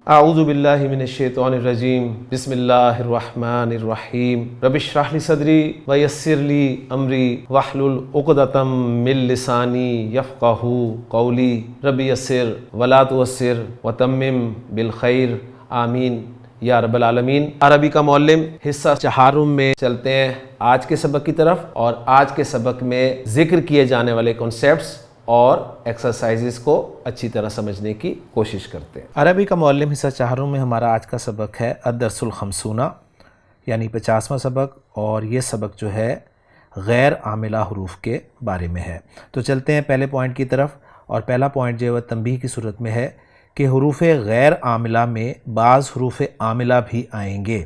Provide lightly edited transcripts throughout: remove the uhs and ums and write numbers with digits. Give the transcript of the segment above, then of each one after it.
اعوذ باللہ من الشیطان الرجیم بسم اللہ الرحمن الرحیم رب اشرح لی صدری ویسر لی امری واحلل عقدۃ من لسانی یفقہوا قولی رب یسر ولا تعسر وتمم بالخیر آمین یا رب العالمین۔ عربی کا معلم حصہ چہارم میں چلتے ہیں آج کے سبق کی طرف، اور آج کے سبق میں ذکر کیے جانے والے کنسیپٹس اور ایکسرسائزز کو اچھی طرح سمجھنے کی کوشش کرتے ہیں۔ عربی کا معلم حصہ چہارم میں ہمارا آج کا سبق ہے الدرس الخمسون، یعنی 50واں سبق، اور یہ سبق جو ہے غیر عاملہ حروف کے بارے میں ہے۔ تو چلتے ہیں پہلے پوائنٹ کی طرف، اور پہلا پوائنٹ جو ہے وہ تنبیہ کی صورت میں ہے کہ حروف غیر عاملہ میں بعض حروف عاملہ بھی آئیں گے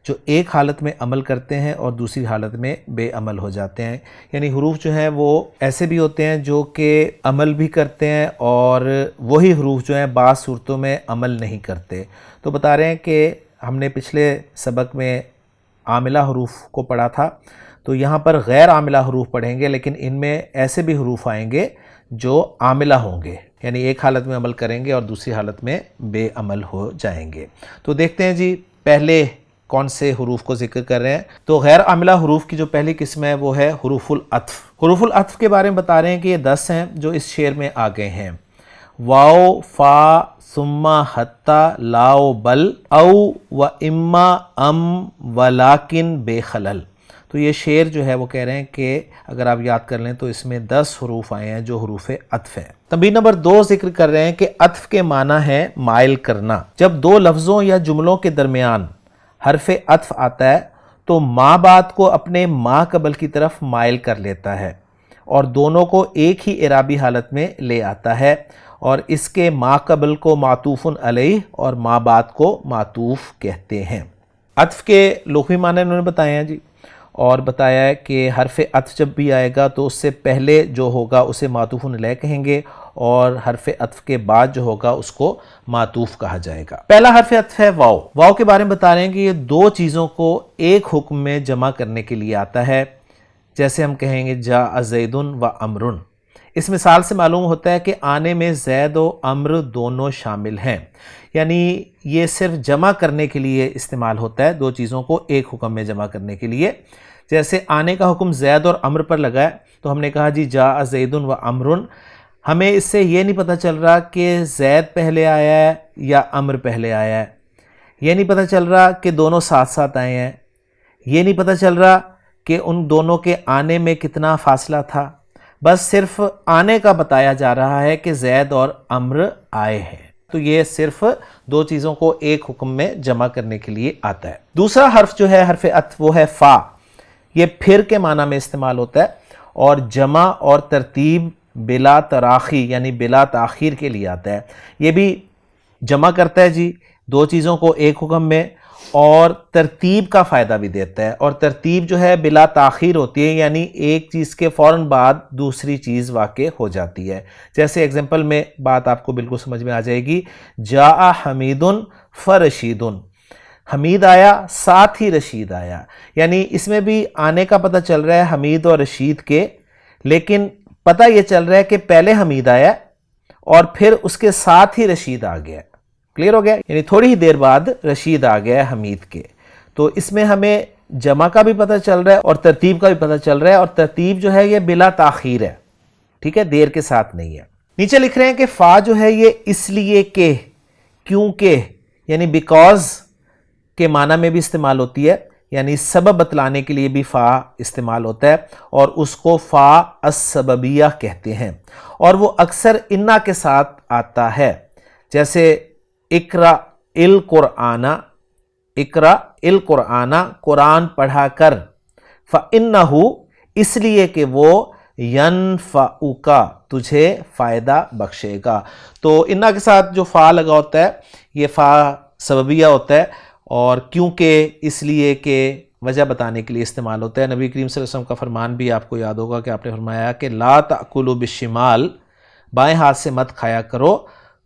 جو ایک حالت میں عمل کرتے ہیں اور دوسری حالت میں بے عمل ہو جاتے ہیں۔ یعنی حروف جو ہیں وہ ایسے بھی ہوتے ہیں جو کہ عمل بھی کرتے ہیں، اور وہی حروف جو ہیں بعض صورتوں میں عمل نہیں کرتے۔ تو بتا رہے ہیں کہ ہم نے پچھلے سبق میں عاملہ حروف کو پڑھا تھا، تو یہاں پر غیر عاملہ حروف پڑھیں گے، لیکن ان میں ایسے بھی حروف آئیں گے جو عاملہ ہوں گے، یعنی ایک حالت میں عمل کریں گے اور دوسری حالت میں بے عمل ہو جائیں گے۔ تو دیکھتے ہیں جی پہلے کون سے حروف کو ذکر کر رہے ہیں۔ تو غیر عاملہ حروف کی جو پہلی قسم ہے وہ ہے حروف العطف۔ حروف العطف کے بارے میں بتا رہے ہیں کہ یہ 10 ہیں جو اس شعر میں آ گئے ہیں: واو، فا، ثم، حتی، لا و بل، او و اما، ام و لیکن بے خلل۔ تو یہ شعر جو ہے وہ کہہ رہے ہیں کہ اگر آپ یاد کر لیں تو اس میں 10 حروف آئے ہیں جو حروف عطف ہیں۔ تنبیہ نمبر 2 ذکر کر رہے ہیں کہ عطف کے معنی ہے مائل کرنا۔ جب دو لفظوں یا جملوں کے درمیان حرف عطف آتا ہے تو ما بعد کو اپنے ما قبل کی طرف مائل کر لیتا ہے اور دونوں کو ایک ہی اعرابی حالت میں لے آتا ہے، اور اس کے ما قبل کو معطوف علیہ اور ما بعد کو معطوف کہتے ہیں۔ عطف کے لغوی معنی انہوں نے بتائے ہیں جی، اور بتایا ہے کہ حرف عطف جب بھی آئے گا تو اس سے پہلے جو ہوگا اسے معطوف علیہ کہیں گے، اور حرف عطف کے بعد جو ہوگا اس کو معطوف کہا جائے گا۔ پہلا حرف عطف ہے واو۔ واو کے بارے میں بتا رہے ہیں کہ یہ دو چیزوں کو ایک حکم میں جمع کرنے کے لیے آتا ہے، جیسے ہم کہیں گے جاء زید و عمر۔ اس مثال سے معلوم ہوتا ہے کہ آنے میں زید و عمر دونوں شامل ہیں، یعنی یہ صرف جمع کرنے کے لیے استعمال ہوتا ہے، دو چیزوں کو ایک حکم میں جمع کرنے کے لیے۔ جیسے آنے کا حکم زید اور عمر پر لگا ہے تو ہم نے کہا جی جاء زید و عمر۔ ہمیں اس سے یہ نہیں پتہ چل رہا کہ زید پہلے آیا ہے یا عمر پہلے آیا ہے، یہ نہیں پتہ چل رہا کہ دونوں ساتھ ساتھ آئے ہیں، یہ نہیں پتہ چل رہا کہ ان دونوں کے آنے میں کتنا فاصلہ تھا، بس صرف آنے کا بتایا جا رہا ہے کہ زید اور عمر آئے ہیں۔ تو یہ صرف دو چیزوں کو ایک حکم میں جمع کرنے کے لیے آتا ہے۔ دوسرا حرف جو ہے حرف عطف وہ ہے فا۔ یہ پھر کے معنی میں استعمال ہوتا ہے اور جمع اور ترتیب بلا تراخی یعنی بلا تاخیر کے لیے آتا ہے۔ یہ بھی جمع کرتا ہے جی دو چیزوں کو ایک حکم میں، اور ترتیب کا فائدہ بھی دیتا ہے، اور ترتیب جو ہے بلا تاخیر ہوتی ہے، یعنی ایک چیز کے فوراً بعد دوسری چیز واقع ہو جاتی ہے۔ جیسے ایگزامپل میں بات آپ کو بالکل سمجھ میں آ جائے گی، جاء حمید فرشید۔ حمید آیا ساتھ ہی رشید آیا، یعنی اس میں بھی آنے کا پتہ چل رہا ہے حمید اور رشید کے، لیکن پتہ یہ چل رہا ہے کہ پہلے حمید آیا اور پھر اس کے ساتھ ہی رشید آ گیا۔ کلیئر ہو گیا؟ یعنی تھوڑی ہی دیر بعد رشید آ گیا ہے حمید کے۔ تو اس میں ہمیں جمع کا بھی پتہ چل رہا ہے اور ترتیب کا بھی پتہ چل رہا ہے، اور ترتیب جو ہے یہ بلا تاخیر ہے، ٹھیک ہے، دیر کے ساتھ نہیں ہے۔ نیچے لکھ رہے ہیں کہ فا جو ہے یہ اس لیے کہ، کیونکہ، یعنی بیکاز کے معنی میں بھی استعمال ہوتی ہے، یعنی سبب بتلانے کے لیے بھی فا استعمال ہوتا ہے، اور اس کو فا السببیہ کہتے ہیں، اور وہ اکثر انا کے ساتھ آتا ہے۔ جیسے اقرا القرآن، اقرا القرآن، قرآن پڑھا کر، فَإِنَّهُ، اس لیے کہ وہ يَنْفَعُكَ، تجھے فائدہ بخشے گا۔ تو انا کے ساتھ جو فا لگا ہوتا ہے یہ فا سببیہ ہوتا ہے، اور کیونکہ، اس لیے کہ، وجہ بتانے کے لیے استعمال ہوتا ہے۔ نبی کریم صلی اللہ علیہ وسلم کا فرمان بھی آپ کو یاد ہوگا کہ آپ نے فرمایا کہ لا تأکلوا بالشمال، بائیں ہاتھ سے مت کھایا کرو،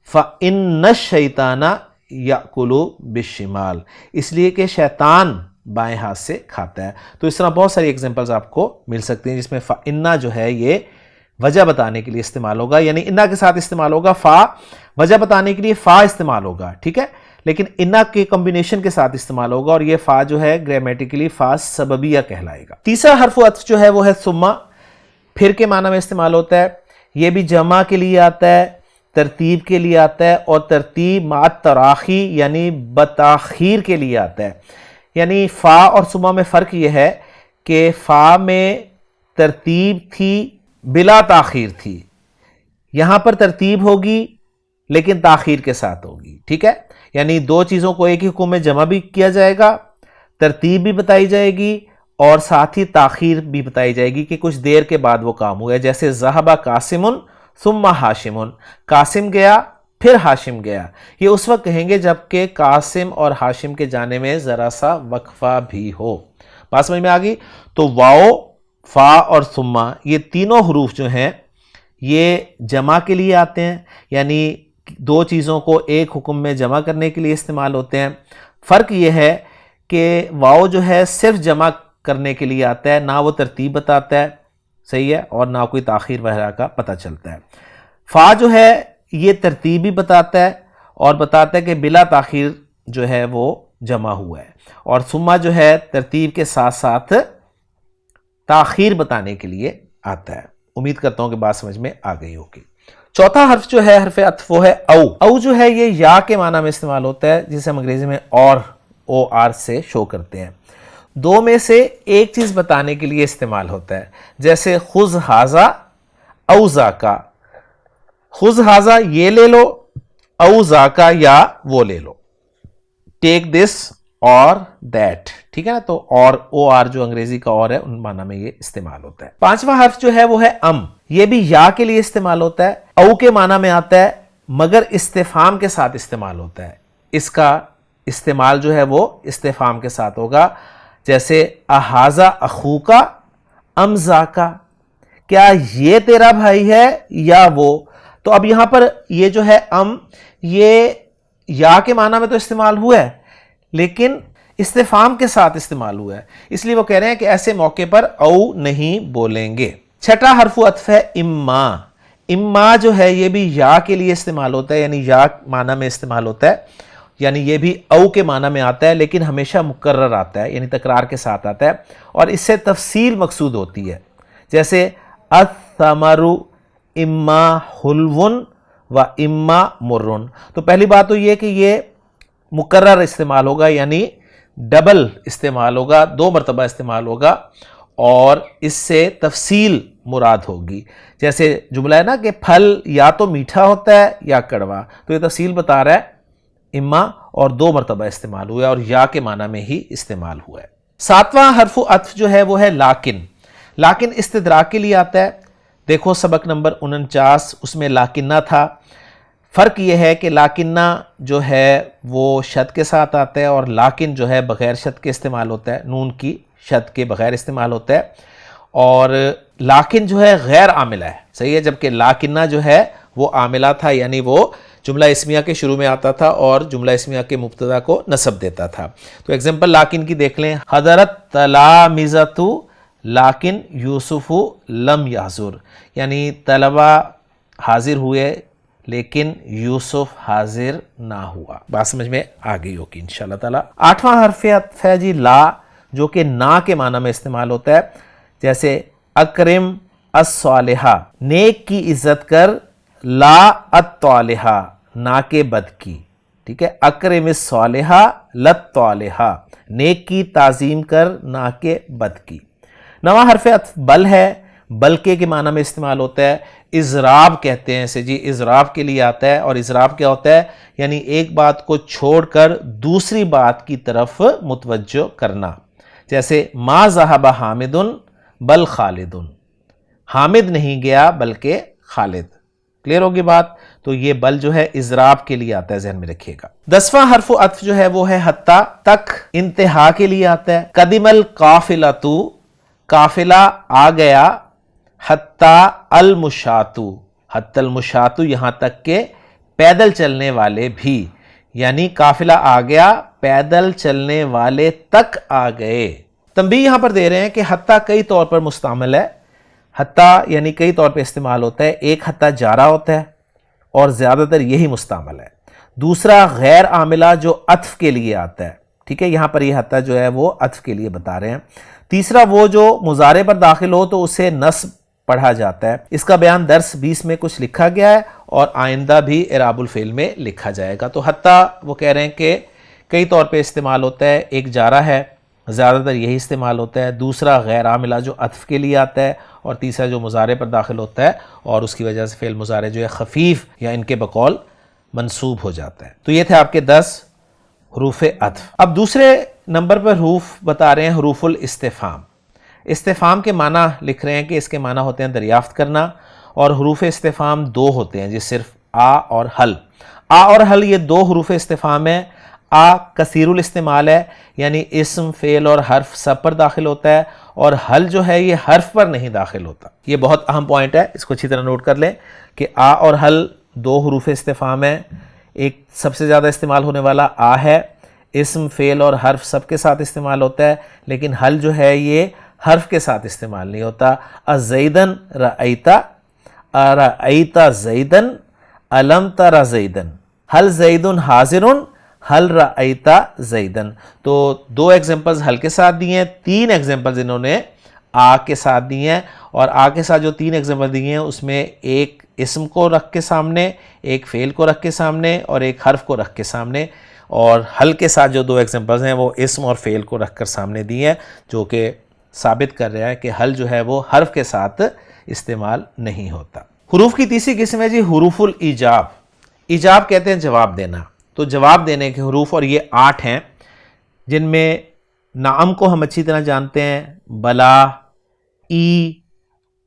فإن الشیطان یأکل بالشمال، اس لیے کہ شیطان بائیں ہاتھ سے کھاتا ہے۔ تو اس طرح بہت ساری ایگزامپلز آپ کو مل سکتی ہیں جس میں فإن جو ہے یہ وجہ بتانے کے لیے استعمال ہوگا، یعنی انا کے ساتھ استعمال ہوگا، فا وجہ بتانے کے لیے فا استعمال ہوگا، ٹھیک ہے۔ لیکن انا کے کمبینیشن کے ساتھ استعمال ہوگا، اور یہ فا جو ہے گرامیٹیکلی فا سببیہ کہلائے گا۔ تیسرا حرف عطف جو ہے وہ ہے ثم، پھر کے معنی میں استعمال ہوتا ہے، یہ بھی جمع کے لیے آتا ہے، ترتیب کے لیے آتا ہے، اور ترتیب مع تراخی یعنی بتاخیر کے لیے آتا ہے۔ یعنی فا اور ثم میں فرق یہ ہے کہ فا میں ترتیب تھی بلا تاخیر تھی، یہاں پر ترتیب ہوگی لیکن تاخیر کے ساتھ ہوگی، ٹھیک ہے؟ یعنی دو چیزوں کو ایک ہی حکم میں جمع بھی کیا جائے گا، ترتیب بھی بتائی جائے گی اور ساتھ ہی تاخیر بھی بتائی جائے گی کہ کچھ دیر کے بعد وہ کام ہوا ہے۔ جیسے ذہب قاسم ثم ہاشم، قاسم گیا پھر ہاشم گیا، یہ اس وقت کہیں گے جب کہ قاسم اور ہاشم کے جانے میں ذرا سا وقفہ بھی ہو۔ بات سمجھ میں آ گئی؟ تو واو، فا اور ثم یہ تینوں حروف جو ہیں یہ جمع کے لیے آتے ہیں، یعنی دو چیزوں کو ایک حکم میں جمع کرنے کے لیے استعمال ہوتے ہیں۔ فرق یہ ہے کہ واو جو ہے صرف جمع کرنے کے لیے آتا ہے، نہ وہ ترتیب بتاتا ہے، صحیح ہے، اور نہ کوئی تاخیر وغیرہ کا پتہ چلتا ہے۔ فا جو ہے یہ ترتیب بھی بتاتا ہے اور بتاتا ہے کہ بلا تاخیر جو ہے وہ جمع ہوا ہے، اور ثم جو ہے ترتیب کے ساتھ ساتھ تاخیر بتانے کے لیے آتا ہے۔ امید کرتا ہوں کہ بات سمجھ میں آ گئی ہوگی۔ چوتھا حرف جو ہے حرف عطف وہ ہے او۔ او جو ہے یہ یا کے معنی میں استعمال ہوتا ہے، جسے ہم انگریزی میں اور او آر سے شو کرتے ہیں۔ دو میں سے ایک چیز بتانے کے لیے استعمال ہوتا ہے، جیسے خذ ھذا او ذاکا، خذ ھذا یہ لے لو، او ذاکا یا وہ لے لو، ٹیک دس اور دیٹ، ٹھیک ہے نا؟ تو اور او آر جو انگریزی کا اور ہے ان معنی میں یہ استعمال ہوتا ہے۔ پانچواں حرف جو ہے وہ ہے ام، یہ بھی یا کے لیے استعمال ہوتا ہے، او کے معنی میں آتا ہے مگر استفہام کے ساتھ استعمال ہوتا ہے۔ اس کا استعمال جو ہے وہ استفہام کے ساتھ ہوگا، جیسے اھذا اخوکا ام ذاکا، کیا یہ تیرا بھائی ہے یا وہ؟ تو اب یہاں پر یہ جو ہے ام، یہ یا کے معنی میں تو استعمال ہوا ہے لیکن استفہام کے ساتھ استعمال ہوا ہے، اس لیے وہ کہہ رہے ہیں کہ ایسے موقع پر او نہیں بولیں گے۔ چھٹا حرف عطف ہے اما۔ اما جو ہے یہ بھی یا کے لیے استعمال ہوتا ہے، یعنی یا معنی میں استعمال ہوتا ہے، یعنی یہ بھی او کے معنی میں آتا ہے لیکن ہمیشہ مکرر آتا ہے، یعنی تکرار کے ساتھ آتا ہے، اور اس سے تفصیل مقصود ہوتی ہے، جیسے الثمر اما حلو و اما مرن۔ تو پہلی بات تو یہ کہ یہ مکرر استعمال ہوگا، یعنی ڈبل استعمال ہوگا، دو مرتبہ استعمال ہوگا، اور اس سے تفصیل مراد ہوگی۔ جیسے جملہ ہے نا کہ پھل یا تو میٹھا ہوتا ہے یا کڑوا، تو یہ تفصیل بتا رہا ہے اما، اور دو مرتبہ استعمال ہوا ہے اور یا کے معنی میں ہی استعمال ہوا ہے۔ ساتواں حرف عطف جو ہے وہ ہے لاکن۔ لاکن استدراک کے لیے آتا ہے، دیکھو سبق نمبر 49 اس میں لاکنہ تھا۔ فرق یہ ہے کہ لاکنہ جو ہے وہ شد کے ساتھ آتا ہے اور لاکن جو ہے بغیر شد کے استعمال ہوتا ہے، نون کی شد کے بغیر استعمال ہوتا ہے، اور لاکن جو ہے غیر عاملہ ہے، صحیح ہے، جبکہ لاکنہ جو ہے وہ عاملہ تھا، یعنی وہ جملہ اسمیہ کے شروع میں آتا تھا اور جملہ اسمیہ کے مبتدا کو نصب دیتا تھا۔ تو ایگزامپل لاکن کی دیکھ لیں، حضرت تلامذۃ لاکن یوسف لم یحضر، یعنی طلبہ حاضر ہوئے لیکن یوسف حاضر نہ ہوا۔ بات سمجھ میں آ گئی ہوگی انشاءاللہ تعالیٰ۔ آٹھواں حرف عطف ہے جی لا، جو کہ نا کے معنی میں استعمال ہوتا ہے، جیسے اکرم الصالحہ، نیک کی عزت کر، لا الطالحہ، نا کے بد کی، ٹھیک ہے، اکرم الصالحہ للطالحہ، نیک کی تعظیم کر، نا کے بد کی۔ نواں حرف عطف بل ہے، بلکہ کے معنی میں استعمال ہوتا ہے، اضراب کہتے ہیں اسے جی، اضراب کے لیے آتا ہے، اور اضراب کیا ہوتا ہے؟ یعنی ایک بات کو چھوڑ کر دوسری بات کی طرف متوجہ کرنا، جیسے ما ذهب حامد بل خالد، حامد نہیں گیا بلکہ خالد۔ کلیئر ہوگی بات؟ تو یہ بل جو ہے اضراب کے لیے آتا ہے، ذہن میں رکھیے گا۔ 10واں حرف عطف جو ہے وہ ہے حتی، تک، انتہا کے لیے آتا ہے۔ قدم القافلۃ، قافلہ آ گیا، حتی المشاۃ، حتی المشاۃ یہاں تک کہ پیدل چلنے والے بھی، یعنی قافلہ آ گیا، پیدل چلنے والے تک آ گئے۔ تنبیہ یہاں پر دے رہے ہیں کہ حتی کئی طور پر مستعمل ہے، حتی یعنی کئی طور پہ استعمال ہوتا ہے، ایک حتی جارہ ہوتا ہے اور زیادہ تر یہی مستعمل ہے۔ دوسرا غیر عاملہ جو عطف کے لیے آتا ہے، ٹھیک ہے، یہاں پر یہ حتیٰ جو ہے وہ عطف کے لیے بتا رہے ہیں. تیسرا وہ جو مضارع پر داخل ہو تو اسے نصب پڑھا جاتا ہے. اس کا بیان درس 20 میں کچھ لکھا گیا ہے اور آئندہ بھی اعراب الفعل میں لکھا جائے گا. تو حتیٰ وہ کہہ رہے ہیں کہ کئی طور پہ استعمال ہوتا ہے. ایک جارہ ہے، زیادہ تر یہی استعمال ہوتا ہے. دوسرا غیر عاملہ جو عطف کے لیے آتا ہے، اور تیسرا جو مضارع پر داخل ہوتا ہے اور اس کی وجہ سے فعل مضارع جو ہے خفیف یا ان کے بقول منصوب ہو جاتا ہے. تو یہ تھے آپ کے 10 حروف عطف. اب دوسرے نمبر پر حروف بتا رہے ہیں حروف الاستفہام. استفہام کے معنی لکھ رہے ہیں کہ اس کے معنی ہوتے ہیں دریافت کرنا، اور حروف استفہام 2 ہوتے ہیں جی، صرف آ اور حل. آ اور حل یہ 2 حروف استفہام ہیں. آ کثیر الاستعمال ہے، یعنی اسم، فعل اور حرف سب پر داخل ہوتا ہے، اور حل جو ہے یہ حرف پر نہیں داخل ہوتا. یہ بہت اہم پوائنٹ ہے، اس کو اچھی طرح نوٹ کر لیں کہ آ اور حل 2 حروف استفہام ہیں. ایک سب سے زیادہ استعمال ہونے والا آ ہے، اسم، فعل اور حرف سب کے ساتھ استعمال ہوتا ہے، لیکن حل جو ہے یہ حرف کے ساتھ استعمال نہیں ہوتا. ازیدن رأیتا، ارأیتا زیدن، الم تر زیدن، حل زیدن حاضرن، حل رأیتا زیدن. تو 2 ایگزامپلز حل کے ساتھ دی ہیں، 3 ایگزامپلز انہوں نے آ کے ساتھ دی ہیں. اور آ کے ساتھ جو 3 ایگزامپل دی ہیں اس میں ایک اسم کو رکھ کے سامنے، ایک فعل کو رکھ کے سامنے اور ایک حرف کو رکھ کے سامنے. اور حل کے ساتھ جو 2 ایگزامپلز ہیں وہ اسم اور فعل کو رکھ کر سامنے دی ہیں، جو کہ ثابت کر رہا ہے کہ حل جو ہے وہ حرف کے ساتھ استعمال نہیں ہوتا. حروف کی تیسری قسم ہے جی حروف الایجاب. ایجاب کہتے ہیں جواب دینا. تو جواب دینے کے حروف، اور یہ 8 ہیں، جن میں نعم کو ہم اچھی طرح جانتے ہیں، بلا، ای،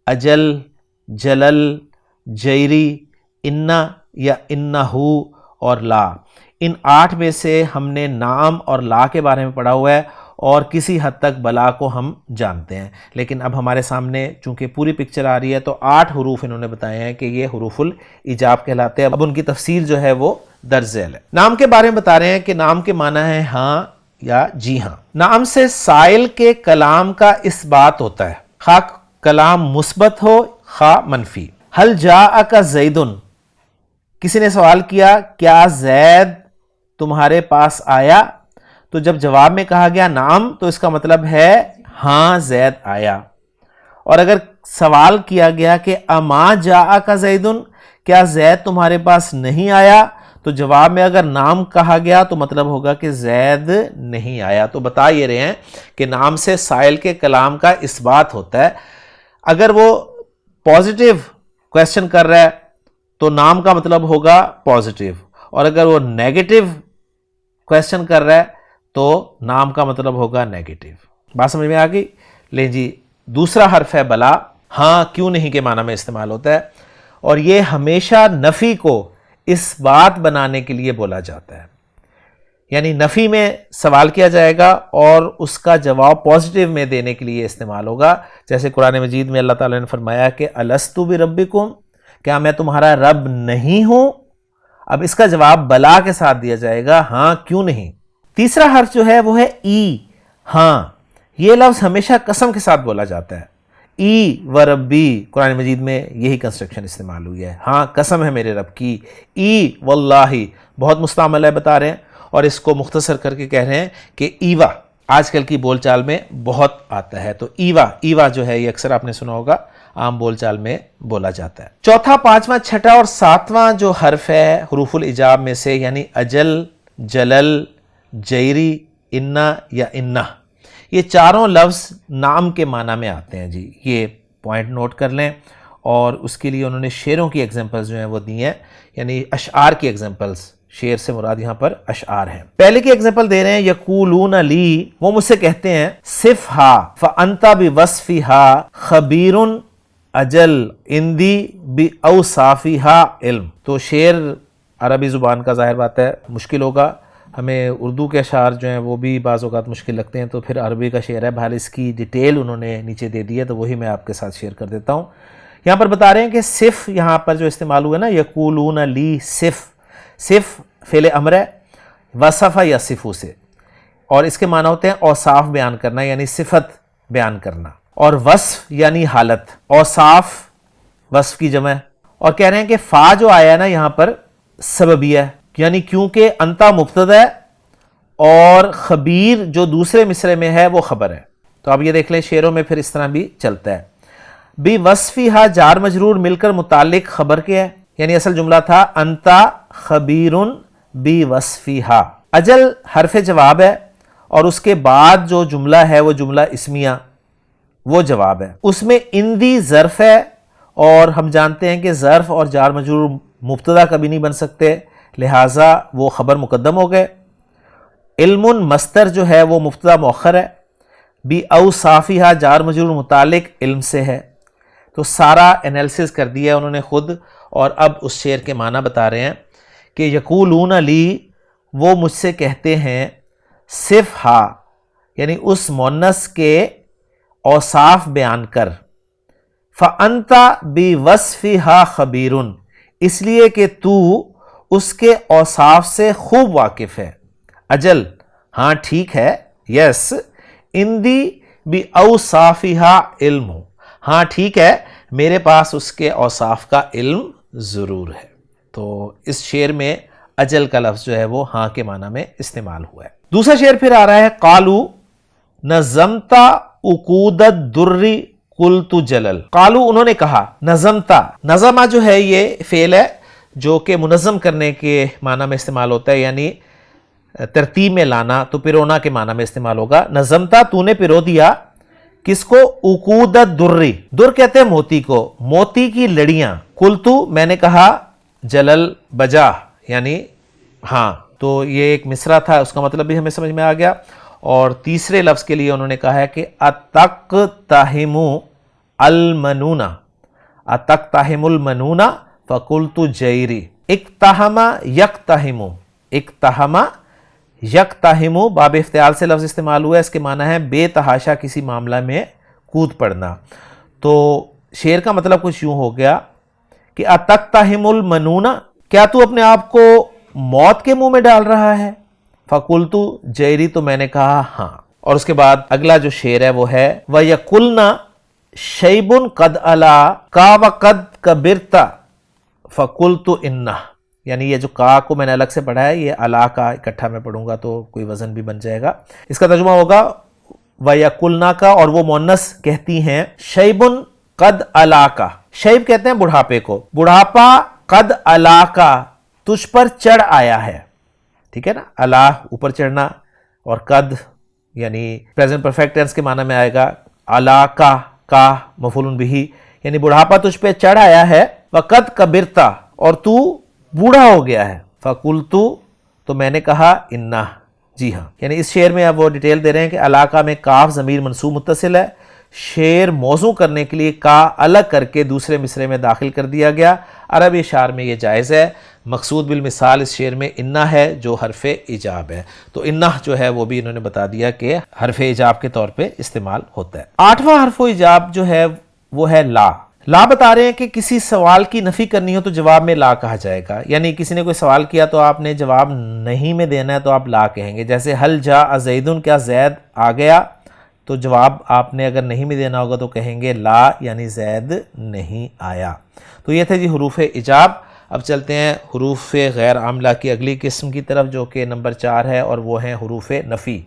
اجل، جلل، جیری، انا یا انہو اور لا. ان 8 میں سے ہم نے نعم اور لا کے بارے میں پڑھا ہوا ہے، اور کسی حد تک بلا کو ہم جانتے ہیں. لیکن اب ہمارے سامنے چونکہ پوری پکچر آ رہی ہے تو 8 حروف انہوں نے بتائے ہیں کہ یہ حروف الایجاب کہلاتے ہیں. اب ان کی تفصیل جو ہے وہ درج ذیل ہے. نام کے بارے میں بتا رہے ہیں کہ نام کے معنی ہے ہاں یا جی ہاں. نام سے سائل کے کلام کا اس بات ہوتا ہے، خواہ کلام مثبت ہو خواہ منفی. حل جاءک زیدن، کسی نے سوال کیا کیا زید تمہارے پاس آیا؟ تو جب جواب میں کہا گیا نعم تو اس کا مطلب ہے ہاں زید آیا. اور اگر سوال کیا گیا کہ اما جاءک زیدن، کیا زید تمہارے پاس نہیں آیا، تو جواب میں اگر نام کہا گیا تو مطلب ہوگا کہ زید نہیں آیا. تو بتا یہ رہے ہیں کہ نام سے سائل کے کلام کا اس بات ہوتا ہے. اگر وہ پازیٹیو کویسچن کر رہا ہے تو نام کا مطلب ہوگا پازیٹیو، اور اگر وہ نیگیٹو کویسچن کر رہا ہے تو نام کا مطلب ہوگا نیگیٹو. بات سمجھ میں آ گئی؟ لیں جی، دوسرا حرف ہے بلا. ہاں کیوں نہیں کے معنی میں استعمال ہوتا ہے، اور یہ ہمیشہ نفی کو اس بات بنانے کے لیے بولا جاتا ہے. یعنی نفی میں سوال کیا جائے گا اور اس کا جواب پازیٹیو میں دینے کے لیے استعمال ہوگا. جیسے قرآن مجید میں اللہ تعالیٰ نے فرمایا کہ الست بربکم، کیا میں تمہارا رب نہیں ہوں؟ اب اس کا جواب بلا کے ساتھ دیا جائے گا، ہاں کیوں نہیں. تیسرا حرف جو ہے وہ ہے ای، ہاں. یہ لفظ ہمیشہ قسم کے ساتھ بولا جاتا ہے. ای و ربی، قرآن مجید میں یہی کنسٹرکشن استعمال ہوئی ہے، ہاں قسم ہے میرے رب کی. ای واللہ بہت مستعمل ہے بتا رہے ہیں، اور اس کو مختصر کر کے کہہ رہے ہیں کہ ایوا آج کل کی بول چال میں بہت آتا ہے. تو ایوا جو ہے یہ اکثر آپ نے سنا ہوگا، عام بول چال میں بولا جاتا ہے. چوتھا، پانچواں، چھٹا اور ساتواں جو حرف ہے حروف الایجاب میں سے، یعنی اجل، جلل، جیری، انا یا انہ، یہ چاروں لفظ نام کے معنی میں آتے ہیں جی. یہ پوائنٹ نوٹ کر لیں. اور اس کے لیے انہوں نے شعروں کی ایگزامپلز جو ہیں وہ دی ہیں، یعنی اشعار کی ایگزامپلز. شعر سے مراد یہاں پر اشعار ہیں. پہلے کی ایگزامپل دے رہے ہیں، یقولون لی، وہ مجھ سے کہتے ہیں، صفھا فانت بوصفھا خبیر اجل اندی باوصافھا علم. تو شعر عربی زبان کا ظاہر بات ہے مشکل ہوگا، ہمیں اردو کے اشعار جو ہیں وہ بھی بعض اوقات مشکل لگتے ہیں، تو پھر عربی کا شعر ہے. بہرحال اس کی ڈیٹیل انہوں نے نیچے دے دی ہے تو وہی میں آپ کے ساتھ شیئر کر دیتا ہوں. یہاں پر بتا رہے ہیں کہ صف یہاں پر جو استعمال ہوا نا، یقولون لی صف، صف فعل امر ہے، وصف یا صفو سے، اور اس کے معنی ہوتے ہیں اوصاف بیان کرنا، یعنی صفت بیان کرنا، اور وصف یعنی حالت. اوصاف وصف کی جمع ہے. اور کہہ رہے ہیں کہ فا جو آیا ہے نا یہاں پر سببیہ ہے، یعنی کیونکہ انتا مبتدا ہے اور خبیر جو دوسرے مصرے میں ہے وہ خبر ہے. تو اب یہ دیکھ لیں شعروں میں پھر اس طرح بھی چلتا ہے. بی وصفیہا جار مجرور مل کر متعلق خبر کے ہے، یعنی اصل جملہ تھا انتا خبیرن بی وصفیہا. اجل حرف جواب ہے اور اس کے بعد جو جملہ ہے وہ جملہ اسمیہ وہ جواب ہے. اس میں اندی ظرف ہے اور ہم جانتے ہیں کہ ظرف اور جار مجرور مبتدا کبھی نہیں بن سکتے، لہٰذا وہ خبر مقدم ہو گئے. علم مصدر جو ہے وہ مبتدا مؤخر ہے. بی اوصافیہا جار مجرور متعلق علم سے ہے. تو سارا انالیسس کر دیا انہوں نے خود، اور اب اس شعر کے معنی بتا رہے ہیں کہ یقولون لی، وہ مجھ سے کہتے ہیں، صرف ہا یعنی اس مونس کے اوصاف بیان کر، فانتا بوصفہا خبیرن، اس لیے کہ تو اس کے اوصاف سے خوب واقف ہے. اجل ہاں ٹھیک ہے، یس، اندی باوصافہا علم، ہاں ٹھیک ہے میرے پاس اس کے اوصاف کا علم ضرور ہے. تو اس شعر میں اجل کا لفظ جو ہے وہ ہاں کے معنی میں استعمال ہوا ہے. دوسرا شعر پھر آ رہا ہے، قالو نظمتا عقود الدر قلت جلل. قالو انہوں نے کہا، نظمتا، نظمہ جو ہے یہ فعل ہے جو کہ منظم کرنے کے معنی میں استعمال ہوتا ہے، یعنی ترتیب میں لانا، تو پرونا کے معنی میں استعمال ہوگا. نظمتا، تو نے پرو دیا، کس کو؟ عقود الدر، در کہتے ہیں موتی کو، موتی کی لڑیاں. قلتو، میں نے کہا، جلل، بجا، یعنی ہاں. تو یہ ایک مصرع تھا، اس کا مطلب بھی ہمیں سمجھ میں آ گیا. اور تیسرے لفظ کے لیے انہوں نے کہا ہے کہ اتقتحم المنون، اتقتحم المنون فقلت جیری. اقتحم یقتحم، اقتحم یقتحم باب افتعال سے لفظ استعمال ہوا ہے، اس کے معنی ہے بے تحاشا کسی معاملہ میں کود پڑنا. تو شعر کا مطلب کچھ یوں ہو گیا کہ اتقتحم المنون، کیا تو اپنے آپ کو موت کے منہ میں ڈال رہا ہے؟ فقلت جیری، تو میں نے کہا ہاں. اور اس کے بعد اگلا جو شعر ہے وہ ہے، وَيَقُلْنَ شَيْبٌ قَدْ عَلَا کا وَقَدْ كَبِرْتَ فَقُلْتُ إِنَّهُ، یعنی یہ جو کا کو میں نے الگ سے پڑھا ہے، یہ علا کا اکٹھا میں پڑھوں گا تو کوئی وزن بھی بن جائے گا. اس کا ترجمہ ہوگا وَيَقُلْنَ کا، اور وہ مؤنث کہتی ہیں، شیبن قد علا کا، شیب کہتے ہیں بڑھاپے کو، بڑھاپا قد علا کا تجھ پر چڑھ آیا ہے. ٹھیک ہے نا، علا اوپر چڑھنا، اور قد یعنی پریزنٹ پرفیکٹ ٹینس کے معنی میں آئے گا. علا کا مفعول بہ، یعنی بڑھاپا تجھ پہ چڑھ آیا ہے. وقد کبرتا، اور تو بوڑھا ہو گیا ہے. فقلت، تو میں نے کہا، انہ، جی ہاں. یعنی اس شعر میں اب وہ ڈیٹیل دے رہے ہیں کہ علاقہ میں کاف ضمیر منصوب متصل ہے، شعر موضوع کرنے کے لیے کا الگ کر کے دوسرے مصرے میں داخل کر دیا گیا. عربی اشعار میں یہ جائز ہے. مقصود بالمثال اس شعر میں انہ ہے جو حرف ایجاب ہے. تو انہ جو ہے وہ بھی انہوں نے بتا دیا کہ حرف ایجاب کے طور پہ استعمال ہوتا ہے. 8واں حرف ایجاب جو ہے وہ ہے لا. لا بتا رہے ہیں کہ کسی سوال کی نفی کرنی ہو تو جواب میں لا کہا جائے گا. یعنی کسی نے کوئی سوال کیا تو آپ نے جواب نہیں میں دینا ہے تو آپ لا کہیں گے. جیسے حل جاء زیدن، کیا زید آ گیا؟ تو جواب آپ نے اگر نہیں میں دینا ہوگا تو کہیں گے لا، یعنی زید نہیں آیا. تو یہ تھے جی حروف ایجاب. اب چلتے ہیں حروف غیر عاملہ کی اگلی قسم کی طرف جو کہ نمبر 4 ہے، اور وہ ہیں حروف نفی.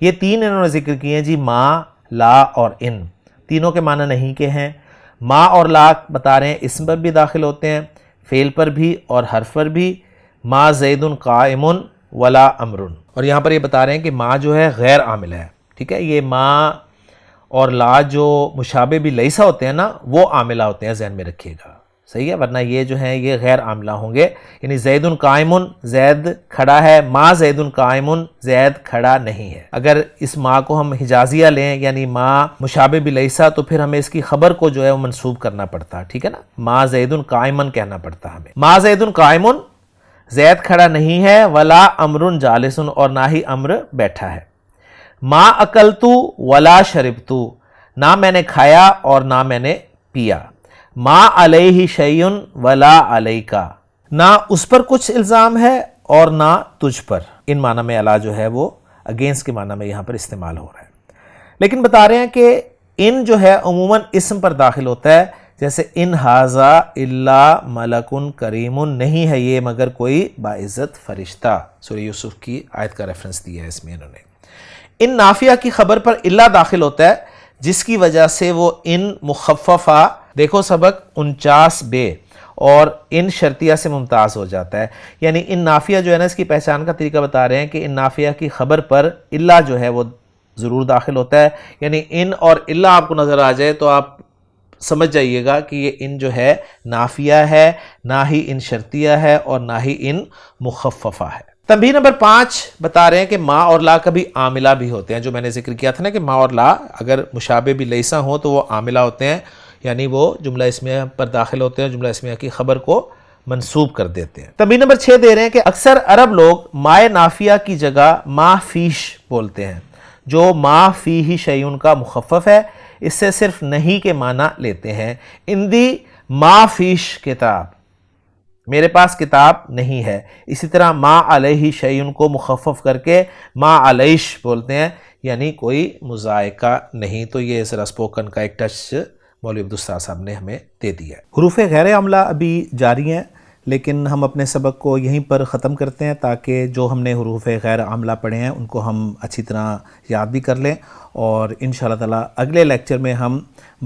یہ 3 انہوں نے ذکر کیے ہیں جی، ما، لا اور ان. تینوں کے معنی نہیں کے ہیں. ما اور لا بتا رہے ہیں اسم پر بھی داخل ہوتے ہیں، فعل پر بھی اور حرف پر بھی. ما زید قائم ولا امر. اور یہاں پر یہ بتا رہے ہیں کہ ما جو ہے غیر عاملہ ہے. ٹھیک ہے، یہ ما اور لا جو مشابہ بھی لیسا ہوتے ہیں نا، وہ عاملہ ہوتے ہیں، ذہن میں رکھیے گا. صحیح ہے، ورنہ یہ جو ہیں یہ غیر عاملہ ہوں گے. یعنی زید قائم، زید کھڑا ہے. ما زید قائم، زید کھڑا نہیں ہے. اگر اس ما کو ہم حجازیہ لیں، یعنی ما مشابہ بلیسا، تو پھر ہمیں اس کی خبر کو جو ہے وہ منصوب کرنا پڑتا. ٹھیک ہے نا، ما زید قائمن کہنا پڑتا ہمیں. ما زید قائم، زید کھڑا نہیں ہے. ولا امر جالس، اور نہ ہی امر بیٹھا ہے. ما اکلتو ولا شربتو، نہ میں نے کھایا اور نہ میں نے پیا. ما علیہ شیئن ولا علیکا، نہ اس پر کچھ الزام ہے اور نہ تجھ پر. ان معنی میں الا جو ہے وہ اگینسٹ کے معنی میں یہاں پر استعمال ہو رہا ہے. لیکن بتا رہے ہیں کہ ان جو ہے عموماً اسم پر داخل ہوتا ہے. جیسے ان ہاذا الا ملکن کریم، نہیں ہے یہ مگر کوئی باعزت فرشتہ، سورہ یوسف کی آیت کا ریفرنس دیا ہے اس میں انہوں نے۔ ان نافیہ کی خبر پر الا داخل ہوتا ہے جس کی وجہ سے وہ ان مخففہ، دیکھو سبق 49 اور ان شرطیہ سے ممتاز ہو جاتا ہے، یعنی ان نافیہ جو ہے نا اس کی پہچان کا طریقہ بتا رہے ہیں کہ ان نافیہ کی خبر پر الا جو ہے وہ ضرور داخل ہوتا ہے، یعنی ان اور الا آپ کو نظر آ جائے تو آپ سمجھ جائیے گا کہ یہ ان جو ہے نافیہ ہے، نہ ہی ان شرطیہ ہے اور نہ ہی ان مخففہ ہے۔ تنبیہ نمبر 5 بتا رہے ہیں کہ ما اور لا کبھی عاملہ بھی ہوتے ہیں، جو میں نے ذکر کیا تھا نا کہ ما اور لا اگر مشابہ بھی لیسا ہوں تو وہ عاملہ ہوتے ہیں، یعنی وہ جملہ اسمیہ پر داخل ہوتے ہیں، جملہ اسمیہ کی خبر کو منسوب کر دیتے ہیں۔ تنبیہ نمبر 6 دے رہے ہیں کہ اکثر عرب لوگ مائے نافیہ کی جگہ ما فیش بولتے ہیں، جو ما فیہ شیئن کا مخفف ہے، اس سے صرف نہیں کے معنی لیتے ہیں۔ اندی ما فیش کتاب، میرے پاس کتاب نہیں ہے، اسی طرح ما علیہ شیئن کو مخفف کر کے ما علیش بولتے ہیں، یعنی کوئی مذائقہ نہیں۔ تو یہ ذرا اسپوکن کا ایک ٹچ مولوی عبدالستار صاحب نے ہمیں دے دیا ہے۔ حروف غیر عاملہ ابھی جاری ہیں، لیکن ہم اپنے سبق کو یہیں پر ختم کرتے ہیں تاکہ جو ہم نے حروف غیر عاملہ پڑھے ہیں ان کو ہم اچھی طرح یاد بھی کر لیں، اور انشاءاللہ تعالی اگلے لیکچر میں ہم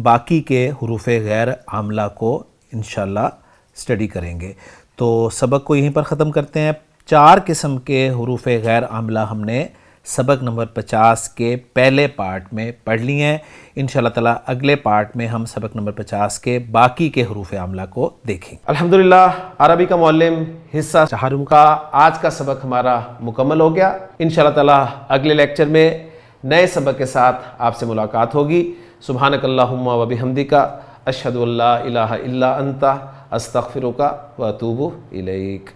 باقی کے حروف غیر عاملہ کو انشاءاللہ اسٹڈی کریں گے۔ تو سبق کو یہیں پر ختم کرتے ہیں۔ 4 قسم کے حروف غیر عاملہ ہم نے سبق نمبر 50 کے پہلے پارٹ میں پڑھ لی ہیں۔ انشاءاللہ تعالی اگلے پارٹ میں ہم سبق نمبر 50 کے باقی کے حروف عاملہ کو دیکھیں۔ الحمدللہ عربی کا معلم حصہ چہارم کا آج کا سبق ہمارا مکمل ہو گیا۔ انشاءاللہ تعالی اگلے لیکچر میں نئے سبق کے ساتھ آپ سے ملاقات ہوگی۔ سبحانک اللہم و بحمدک، اشہد ان لا الہ الا انت، استغفرک و اتوب الیک۔